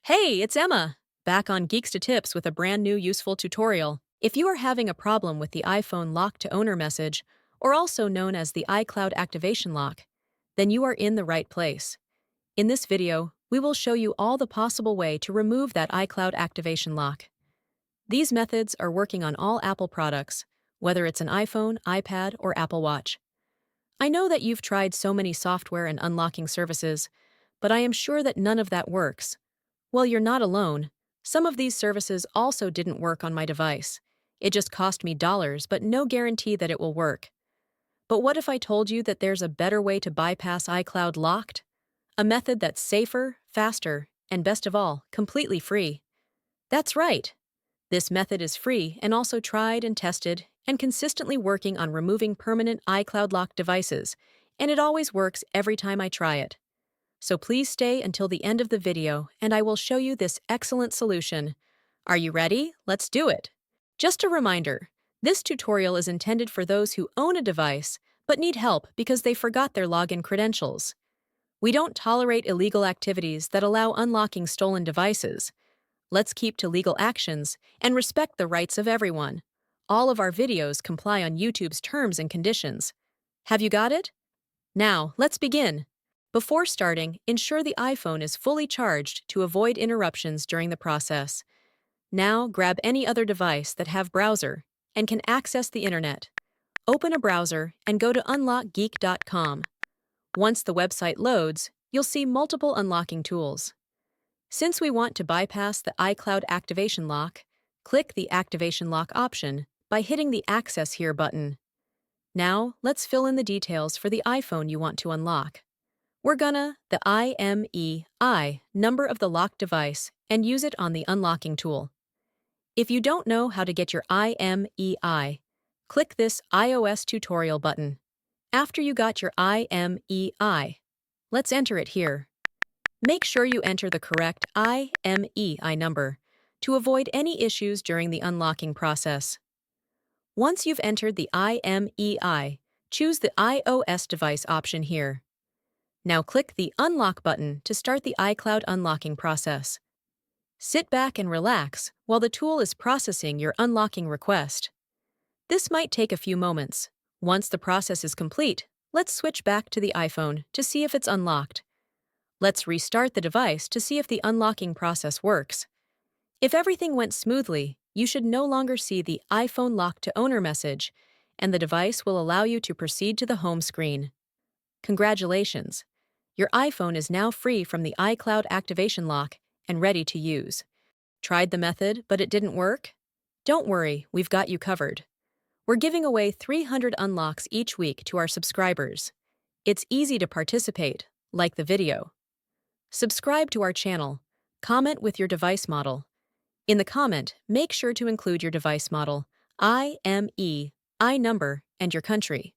Hey, it's Emma, back on Geeks to Tips with a brand new useful tutorial. If you are having a problem with the iPhone lock to owner message, or also known as the iCloud activation lock, then you are in the right place. In this video, we will show you all the possible way to remove that iCloud activation lock. These methods are working on all Apple products, whether it's an iPhone, iPad, or Apple Watch. I know that you've tried so many software and unlocking services, but I am sure that none of that works. Well, you're not alone. Some of these services also didn't work on my device. It just cost me dollars, but no guarantee that it will work. But what if I told you that there's a better way to bypass iCloud locked? A method that's safer, faster, and best of all, completely free. That's right. This method is free and also tried and tested and consistently working on removing permanent iCloud locked devices, and it always works every time I try it. So please stay until the end of the video and I will show you this excellent solution. Are you ready? Let's do it! Just a reminder, this tutorial is intended for those who own a device but need help because they forgot their login credentials. We don't tolerate illegal activities that allow unlocking stolen devices. Let's keep to legal actions and respect the rights of everyone. All of our videos comply on YouTube's terms and conditions. Have you got it? Now, let's begin. Before starting, ensure the iPhone is fully charged to avoid interruptions during the process. Now, grab any other device that have browser and can access the internet. Open a browser and go to unlockgeek.com. Once the website loads, you'll see multiple unlocking tools. Since we want to bypass the iCloud activation lock, click the Activation Lock option by hitting the Access Here button. Now, let's fill in the details for the iPhone you want to unlock. We're gonna the IMEI number of the locked device and use it on the unlocking tool. If you don't know how to get your IMEI, click this iOS tutorial button. After you got your IMEI, let's enter it here. Make sure you enter the correct IMEI number to avoid any issues during the unlocking process. Once you've entered the IMEI, choose the iOS device option here. Now click the Unlock button to start the iCloud unlocking process. Sit back and relax while the tool is processing your unlocking request. This might take a few moments. Once the process is complete, let's switch back to the iPhone to see if it's unlocked. Let's restart the device to see if the unlocking process works. If everything went smoothly, you should no longer see the iPhone lock to owner message, and the device will allow you to proceed to the home screen. Congratulations! Your iPhone is now free from the iCloud activation lock and ready to use. Tried the method, but it didn't work? Don't worry, we've got you covered. We're giving away 300 unlocks each week to our subscribers. It's easy to participate, like the video. Subscribe to our channel. Comment with your device model. In the comment, make sure to include your device model, IMEI number, and your country.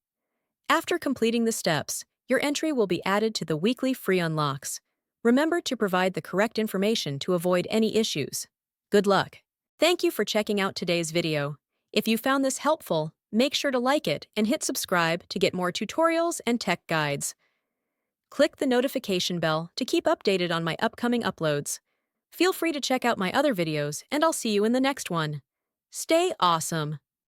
After completing the steps, your entry will be added to the weekly free unlocks. Remember to provide the correct information to avoid any issues. Good luck! Thank you for checking out today's video. If you found this helpful, make sure to like it and hit subscribe to get more tutorials and tech guides. Click the notification bell to keep updated on my upcoming uploads. Feel free to check out my other videos, and I'll see you in the next one. Stay awesome!